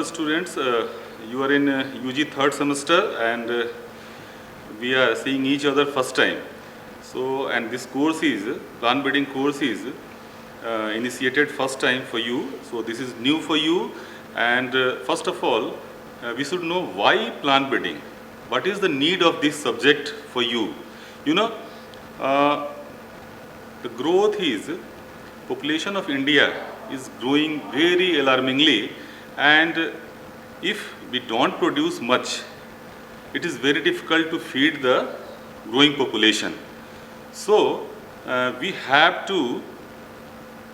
students, you are in UG third semester and we are seeing each other first time. So, and this course is, plant breeding course is initiated first time for you. So, this is new for you, and first of all, we should know why plant breeding. What is the need of this subject for you? You know, the growth is, population of India is growing very alarmingly, and if we don't produce much, it is very difficult to feed the growing population. So, we have to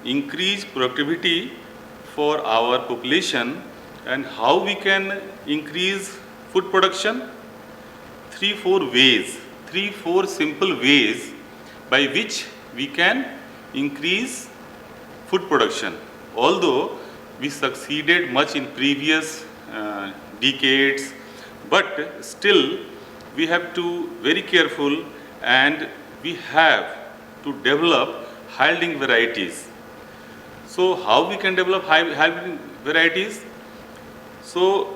increase productivity for our population. And how we can increase food production? 3-4 ways, 3-4 simple ways by which we can increase food production. Although we succeeded much in previous decades, but still we have to very careful, and we have to develop high-yielding varieties. So how we can develop high-yielding varieties? So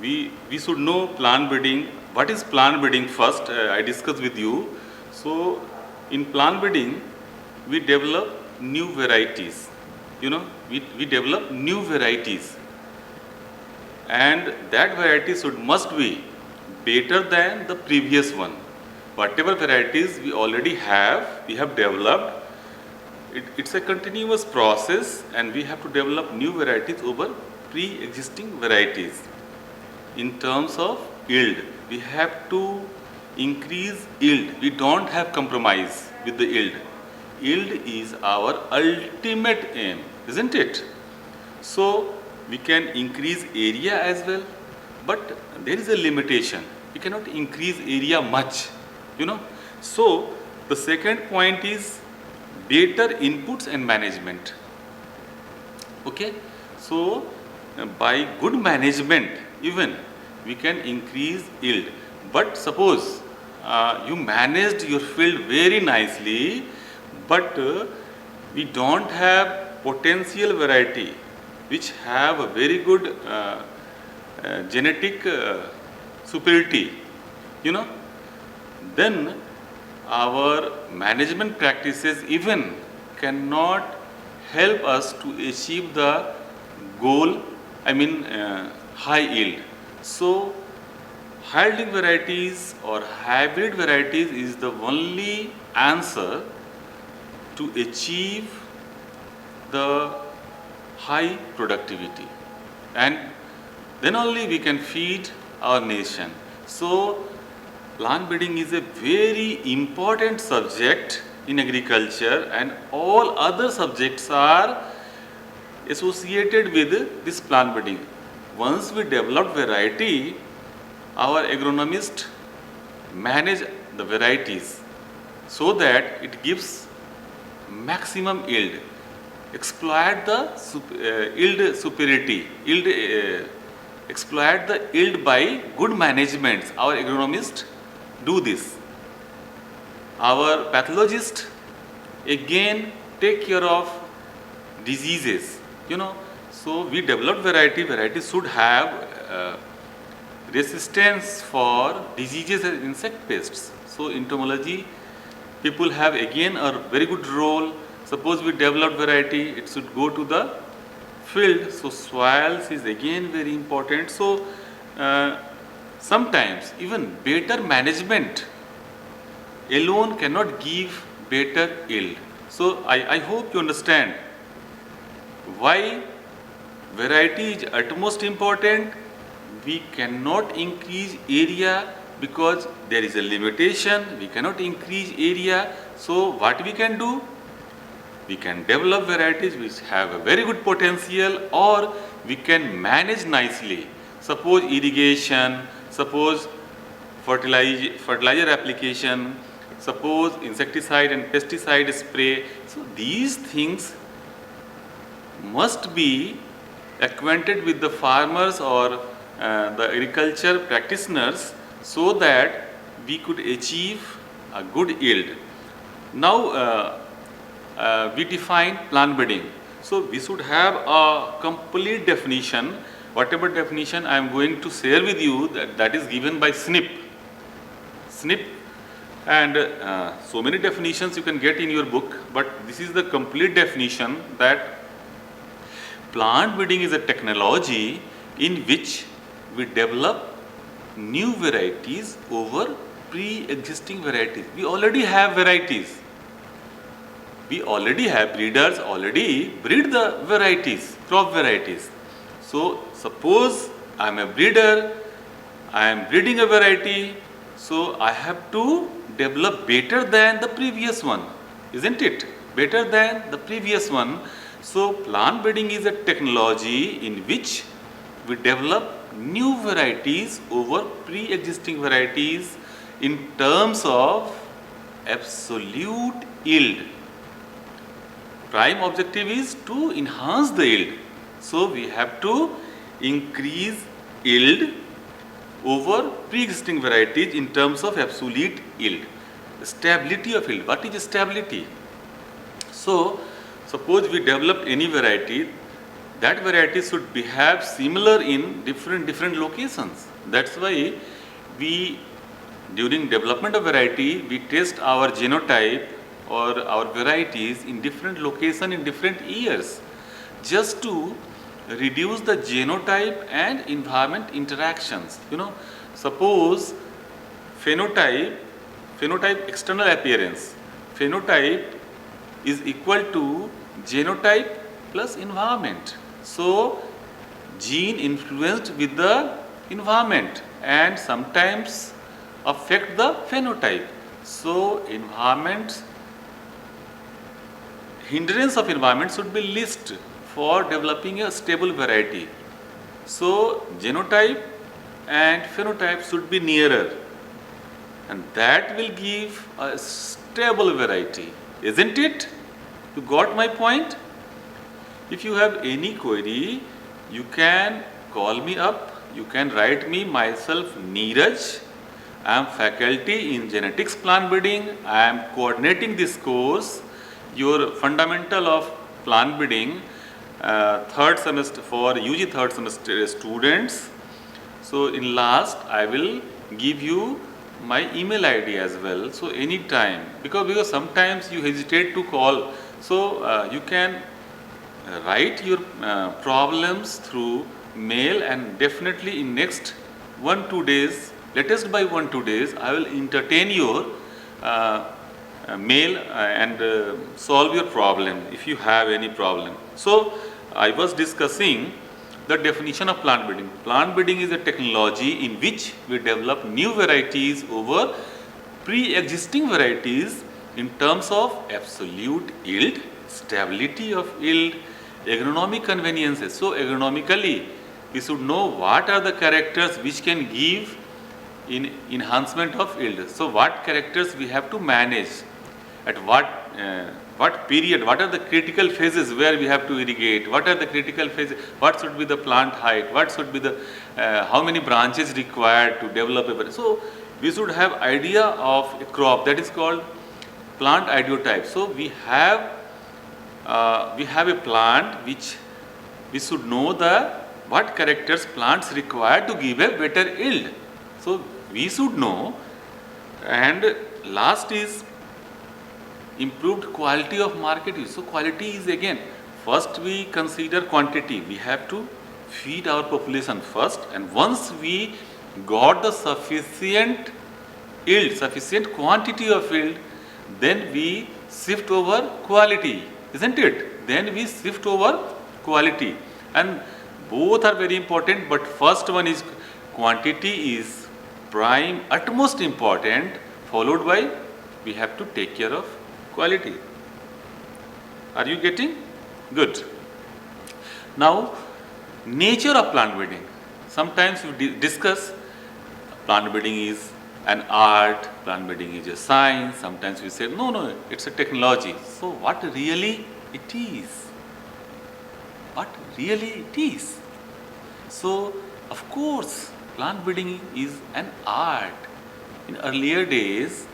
we should know plant breeding. What is plant breeding first? I discussed with you. So in plant breeding, we develop new varieties. You know, we develop new varieties, and that variety must be better than the previous one. Whatever varieties we already have, we have developed. It's a continuous process, and we have to develop new varieties over pre-existing varieties. In terms of yield, we have to increase yield. We don't have compromise with the yield. Yield is our ultimate aim, isn't it? So we can increase area as well, but there is a limitation. We cannot increase area much, you know. So the second point is better inputs and management. Okay, so by good management even we can increase yield. But suppose you managed your field very nicely, but we don't have potential variety which have a very good genetic superiority, you know, then our management practices even cannot help us to achieve the goal, high yield. So high-yielding varieties or hybrid varieties is the only answer to achieve the high productivity, and then only we can feed our nation. So plant breeding is a very important subject in agriculture, and all other subjects are associated with this plant breeding. Once we develop variety, our agronomists manage the varieties so that it gives maximum yield. Exploit the yield superiority, exploit the yield by good management. Our agronomists do this. Our pathologists again take care of diseases, you know. So we develop varieties should have resistance for diseases and insect pests. So entomology people have again a very good role. Suppose we develop variety, it should go to the field. So soils is again very important. So sometimes even better management alone cannot give better yield. So I hope you understand why variety is utmost important. We cannot increase area because there is a limitation. We cannot increase area. So what we can do? We can develop varieties which have a very good potential, or we can manage nicely. Suppose irrigation, suppose fertilizer application, suppose insecticide and pesticide spray. So these things must be acquainted with the farmers or the agriculture practitioners, so that we could achieve a good yield. Now we define plant breeding. So we should have a complete definition whatever definition I am going to share with you, that is given by SNP, and so many definitions you can get in your book, but this is the complete definition, that plant breeding is a technology in which we develop new varieties over pre-existing varieties. We already have varieties. We already have breeders already breed the varieties, crop varieties. So suppose I am a breeder, I am breeding a variety, so I have to develop better than the previous one, isn't it? Better than the previous one. So plant breeding is a technology in which we develop new varieties over pre-existing varieties in terms of absolute yield. Prime objective is to enhance the yield. So we have to increase yield over pre-existing varieties in terms of absolute yield. Stability of yield. What is stability? So suppose we develop any variety, that variety should behave similar in different locations. That's why we, during development of variety, we test our genotype or our varieties in different location in different years, just to reduce the genotype and environment interactions. Suppose phenotype external appearance, phenotype is equal to genotype plus environment. So gene influenced with the environment and sometimes affect the phenotype. So hindrance of environment should be least for developing a stable variety. So genotype and phenotype should be nearer, and that will give a stable variety, isn't it? You got my point? If you have any query, you can call me up, you can write me, myself Niraj. I am faculty in genetics plant breeding. I am coordinating this course, your fundamental of plant breeding, third semester for UG third semester students. So in last I will give you my email ID as well. So anytime, because sometimes you hesitate to call, so you can write your problems through mail, and definitely in next 1-2 days, latest by 1-2 days, I will entertain your mail and solve your problem if you have any problem. So I was discussing the definition of plant breeding. Plant breeding is a technology in which we develop new varieties over pre-existing varieties in terms of absolute yield, stability of yield, agronomic conveniences. So agronomically, we should know what are the characters which can give in enhancement of yield. So what characters we have to manage, at what period, what are the critical phases where we have to irrigate, what are the critical phases, what should be the plant height, what should be the, how many branches required to develop a variety. So we should have idea of a crop, that is called plant ideotype. So we have a plant which we should know what characters plants require to give a better yield. So we should know. And last is improved quality of market use. So quality is, again, first we consider quantity. We have to feed our population first, and once we got the sufficient yield, sufficient quantity of yield, then we shift over quality, isn't it? Then we shift over quality, and both are very important, but first one is quantity is prime, utmost important, followed by we have to take care of quality. Are you getting? Good. Now, nature of plant breeding. Sometimes we discuss plant breeding is an art, plant breeding is a science. Sometimes we say, no, it's a technology. So what really it is? What really it is? So, of course, plant breeding is an art. In earlier days,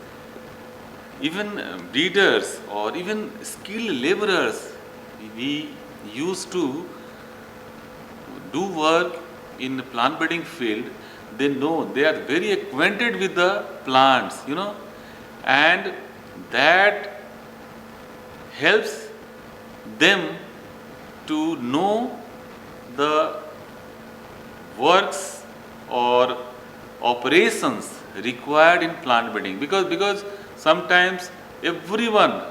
even breeders or even skilled laborers, we used to do work in plant breeding field, they know, they are very acquainted with the plants, and that helps them to know the works or operations required in plant breeding, because sometimes everyone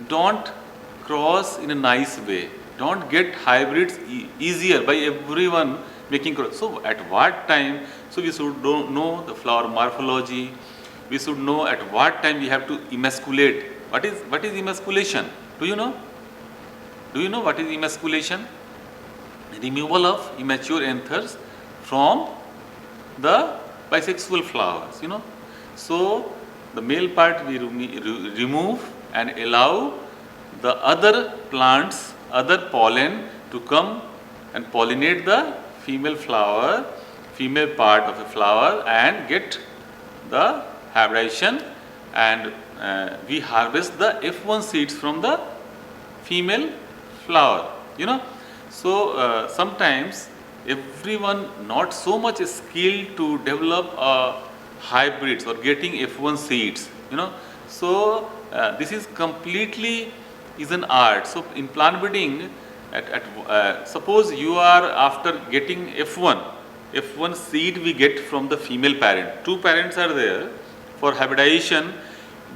don't cross in a nice way, don't get hybrids easier by everyone making cross. So at what time, so we should know the flower morphology, we should know at what time we have to emasculate. What is emasculation? Do you know what is emasculation? Removal of immature anthers from the bisexual flowers, So the male part we remove and allow the other plants, other pollen to come and pollinate the female flower, female part of the flower, and get the hybridization, and we harvest the F1 seeds from the female flower, So sometimes everyone not so much skilled to develop hybrids or getting F1 seeds, So this is completely is an art. So in plant breeding, suppose you are after getting F1 seed we get from the female parent. Two parents are there. For hybridization,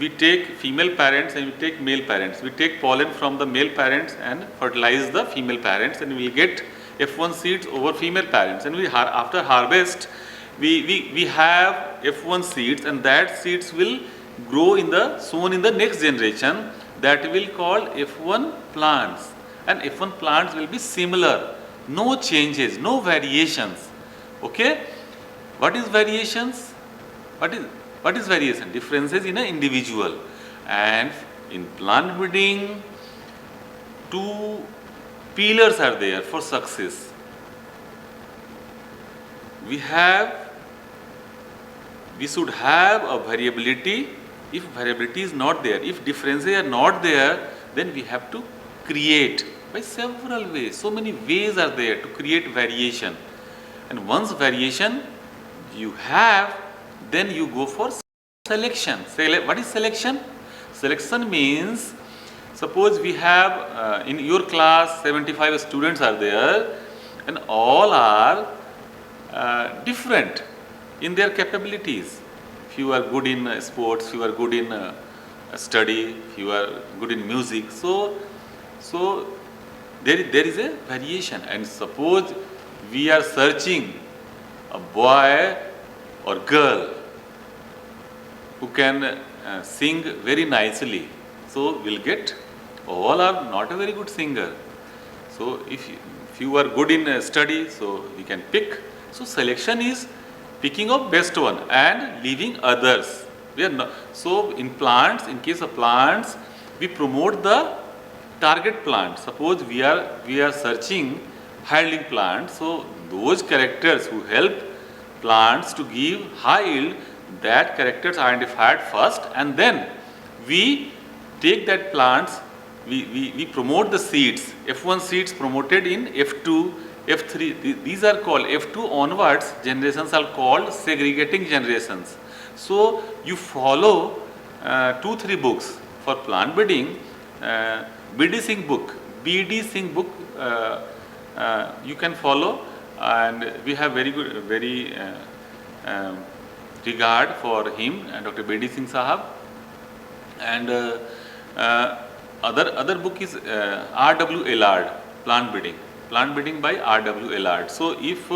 we take female parents and we take male parents. We take pollen from the male parents and fertilize the female parents, and we get F1 seeds over female parents. And after harvest, we have F1 seeds, and that seeds will grow sown in the next generation. That will call F1 plants, and F1 plants will be similar, no changes, no variations. Okay, what is variations? What is variation? Differences in an individual. And in plant breeding, two pillars are there for success. We should have a variability. If variability is not there, if differences are not there, then we have to create by several ways. So many ways are there to create variation. And once variation you have, then you go for selection. What is selection? Selection means, suppose we have in your class 75 students are there, and all are different in their capabilities. Few are good in sports, few are good in study, few are good in music. So there is a variation. And suppose we are searching a boy or girl who can sing very nicely. So we'll get, all are not a very good singer. So if you are good in study, so we can pick. So selection is picking up best one and leaving others. We are not, so in plants, in case of plants, we promote the target plant. Suppose we are searching high-yielding plants, so those characters who help plants to give high yield, that characters are identified first, and then we take that plants, we promote the seeds. F1 seeds promoted in F2, F3, these are called F2 onwards generations are called segregating generations. So you follow 2-3 books for plant breeding. BD Singh book you can follow, and we have very good regard for him, Dr. BD Singh Sahab. And other book is R.W. Ellard, Plant Breeding by R.W. Ellard. So if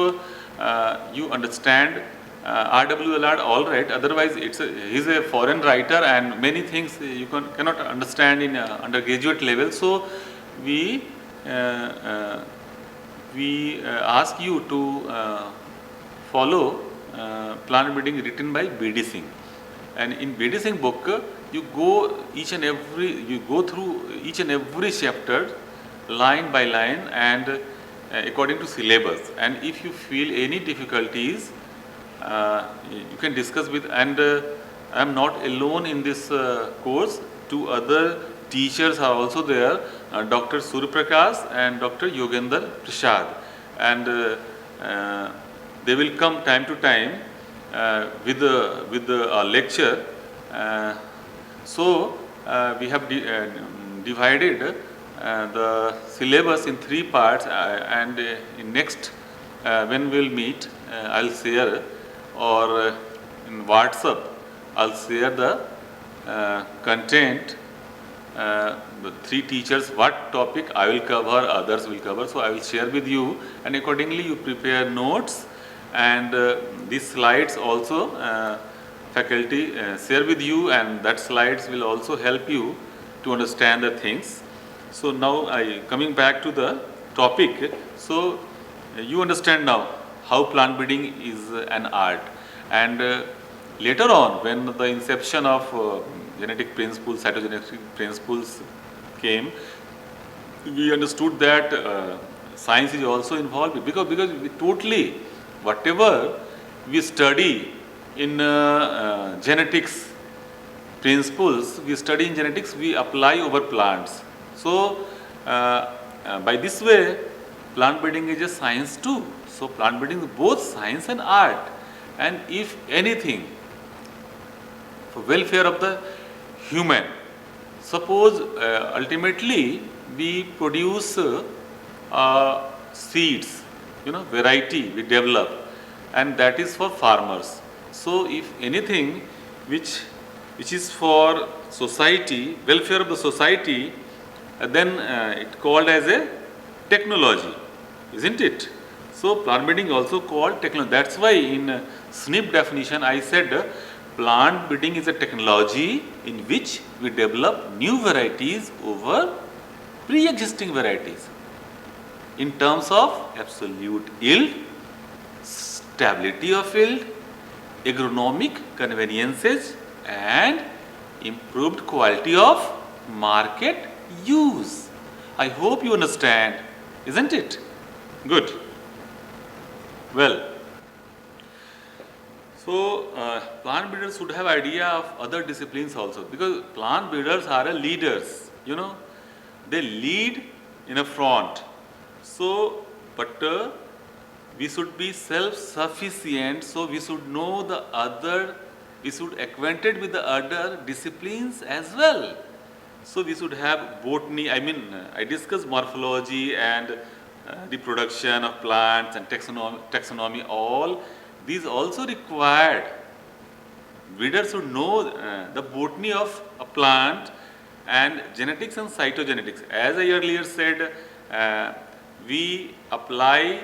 you understand R.W. Ellard, all right. Otherwise, he's a foreign writer, and many things you cannot understand in undergraduate level. So we ask you to follow plant breeding written by B.D. Singh. And in B.D. Singh book, you go through each and every chapter line by line and according to syllabus. And if you feel any difficulties, you can discuss with, and I am not alone in this course. 2 other teachers are also there, Dr. Surya Prakash and Dr. Yogendra Prasad. And they will come time to time with a lecture. We have divided the syllabus in 3 parts, and in next when we'll meet, I'll share, or in WhatsApp I'll share the content, the 3 teachers, what topic I will cover, others will cover. So I will share with you, and accordingly you prepare notes, and these slides also faculty share with you, and that slides will also help you to understand the things. So now coming back to the topic. So you understand now how plant breeding is an art, and later on when the inception of genetic principles, cytogenetic principles came, we understood that science is also involved, because we totally whatever we study in genetics principles, we study in genetics, we apply over plants. So by this way, plant breeding is a science too. So plant breeding is both science and art, and if anything, for welfare of the human. Suppose ultimately we produce seeds, variety we develop, and that is for farmers. So if anything which is for society, welfare of the society, then it called as a technology, isn't it? So plant breeding also called technology. That's why in SNP definition I said plant breeding is a technology in which we develop new varieties over pre-existing varieties in terms of absolute yield, stability of yield, agronomic conveniences, and improved quality of market use. I hope you understand, isn't it? Good. Well, so plant breeders should have idea of other disciplines also, because plant breeders are leaders, they lead in a front. So, but we should be self-sufficient, so we should know the other, we should acquainted with the other disciplines as well. So we should have botany, I discussed morphology and reproduction of plants and taxonomy, all these also required. Breeders should know the botany of a plant and genetics and cytogenetics. As I earlier said, we apply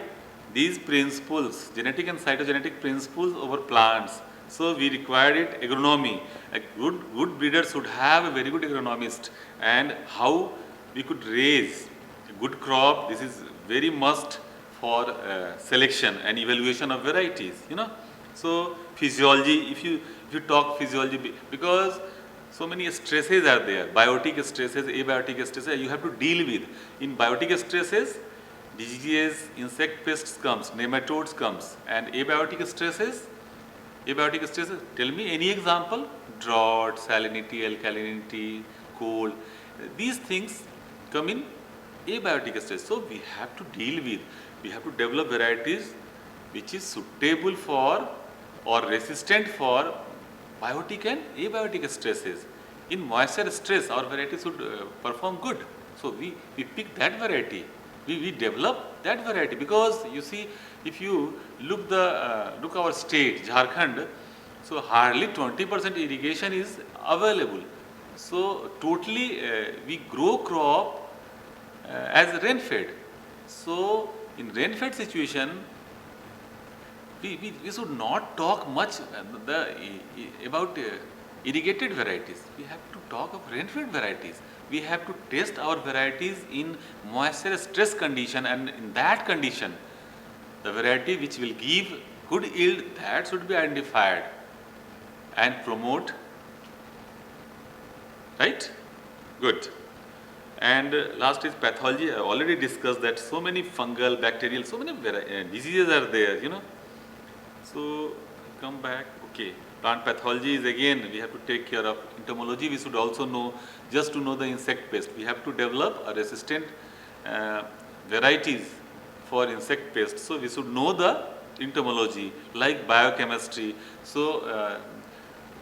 these principles, genetic and cytogenetic principles over plants. So we required it agronomy. A good breeder should have a very good agronomist, and how we could raise a good crop. This is very must for selection and evaluation of varieties. So physiology. If you talk physiology, because so many stresses are there, biotic stresses, abiotic stresses, you have to deal with. In biotic stresses, diseases, insect pests comes, nematodes comes, and abiotic stresses, tell me any example: drought, salinity, alkalinity, cold. These things come in abiotic stress. So we have to deal with, we have to develop varieties which is suitable for or resistant for biotic and abiotic stresses. In moisture stress, our variety should perform good. So we pick that variety. We develop that variety, because you see, if you look our state, Jharkhand, so hardly 20% irrigation is available. So totally we grow crop as rain-fed. So in rain-fed situation, we should not talk much about irrigated varieties. We have to talk of rain-fed varieties. We have to test our varieties in moisture stress condition, and in that condition, the variety which will give good yield, that should be identified and promote. Right? Good. And last is pathology. I already discussed that so many fungal, bacterial, so many diseases are there, So come back. Okay. Plant pathology is again, we have to take care of. Entomology we should also know. Just to know the insect pest, we have to develop a resistant varieties for insect pests. So we should know the entomology, like biochemistry. So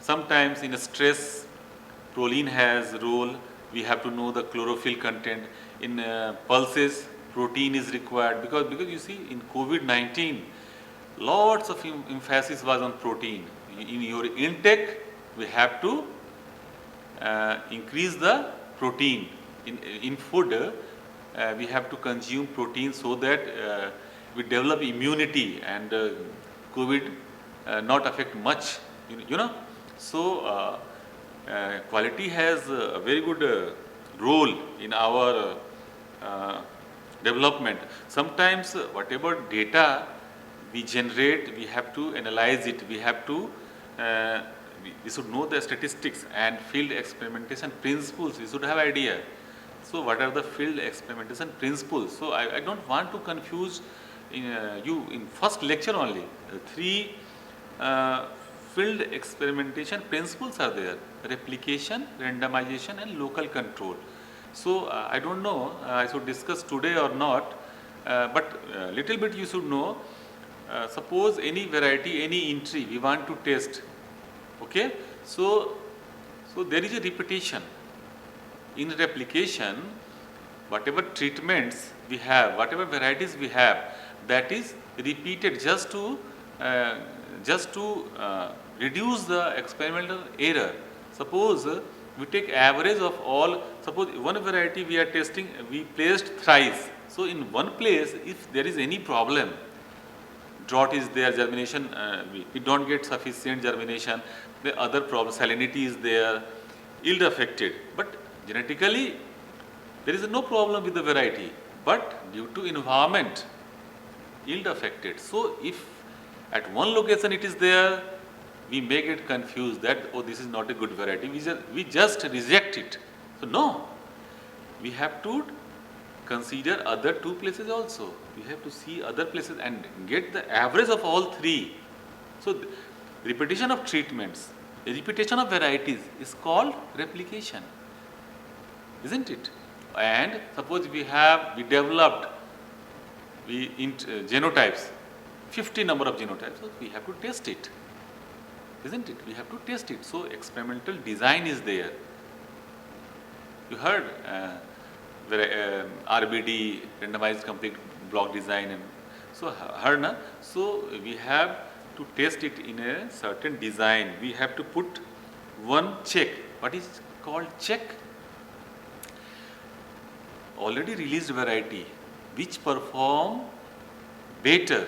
sometimes in stress, proline has role. We have to know the chlorophyll content. In pulses, protein is required because you see in COVID-19, lots of emphasis was on protein. In your intake, we have to increase the protein in food. We have to consume protein so that we develop immunity and COVID not affect much. You know, so quality has a very good role in our development. Sometimes whatever data we generate, we have to analyze it. We have to we should know the statistics and field experimentation principles. We should have idea. So what are the field experimentation principles? So I don't want to confuse you in first lecture only. Three field experimentation principles are there: replication, randomization, and local control. So I don't know I should discuss today or not, but little bit you should know. Suppose any variety, any entry we want to test. Okay, so there is a repetition. In replication, whatever treatments we have, whatever varieties we have, that is repeated just to reduce the experimental error. Suppose we take average of all. Suppose one variety we are testing, we placed thrice. So in one place, if there is any problem, drought is there, germination, we don't get sufficient germination, the other problem, salinity is there, yield affected. But genetically, there is no problem with the variety, but due to environment, yield affected. So if at one location it is there, we may get confused that, oh, this is not a good variety, we just reject it. So no, we have to consider other two places also. We have to see other places and get the average of all three. So repetition of treatments, repetition of varieties is called replication, isn't it? And suppose we developed genotypes, 50 number of genotypes, so we have to test it, isn't it? We have to test it. So experimental design is there. You heard RBD, randomized complete block design, and so heard na? So we have to test it in a certain design. We have to put one check. What is called check? Already released variety which perform better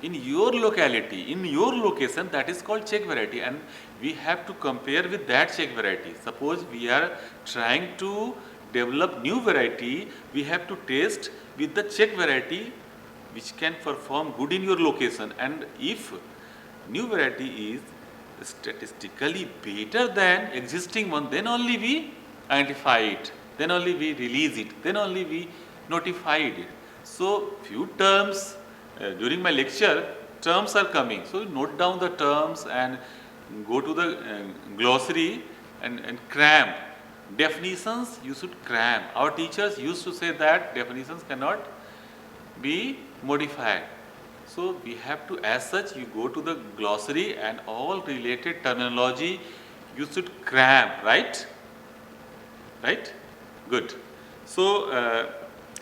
in your locality, in your location, that is called check variety, and we have to compare with that check variety. Suppose we are trying to develop new variety, we have to test with the check variety which can perform good in your location, and if new variety is statistically better than existing one, then only we identify it, then only we release it, then only we notify it. So few terms during my lecture, terms are coming. So note down the terms and go to the glossary and cram. Definitions you should cram. Our teachers used to say that definitions cannot be modified. So we have to, as such, you go to the glossary and all related terminology you should cram, right? Right? Good. So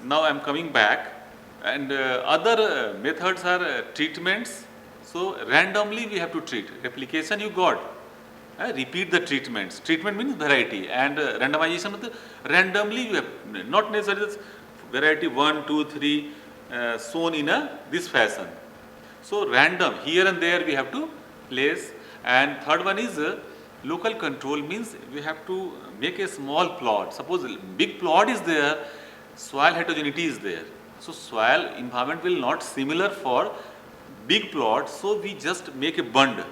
now I am coming back, and other methods are treatments. So randomly we have to treat. Replication you got. Repeat the treatments. Treatment means variety, and randomization means randomly you have not necessarily variety 1, 2, 3 shown in this fashion. So random, here and there we have to place. And third one is local control, means we have to make a small plot. Suppose big plot is there, soil heterogeneity is there. So soil environment will not similar for big plot. So we just make a bund.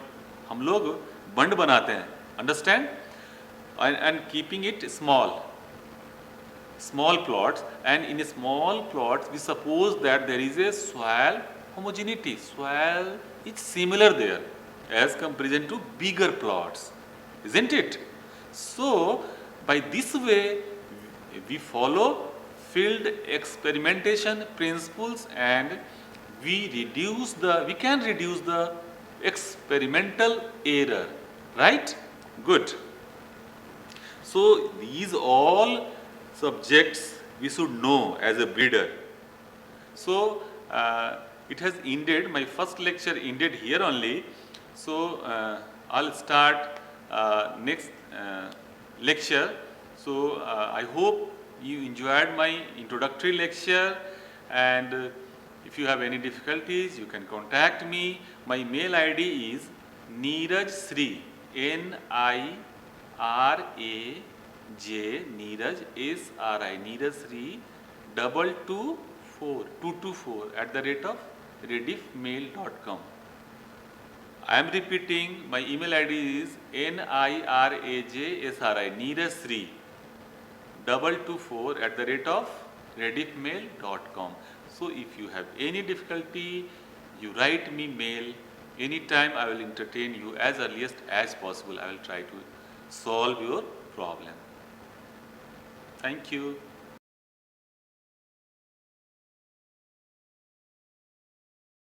हम लोग बंड बनाते हैं, understand? And keeping it small plots, and in a small plots we suppose that there is a soil homogeneity. Soil is similar there as comparison to bigger plots, isn't it? So by this way we follow field experimentation principles, and we can reduce the experimental error, right? Good. So these all subjects we should know as a breeder. So it has ended, my first lecture ended here only. So I'll start next lecture. So I hope you enjoyed my introductory lecture, and if you have any difficulties you can contact me. My mail ID is Niraj Sri, Niraj, Niraj SRI, Niraj Sri 224 @rediffmail.com. I am repeating, my email ID is NIRAJSRI, Niraj Sri 224 @rediffmail.com. So if you have any difficulty, you write me mail. Anytime I will entertain you as earliest as possible. I will try to solve your problem. Thank you.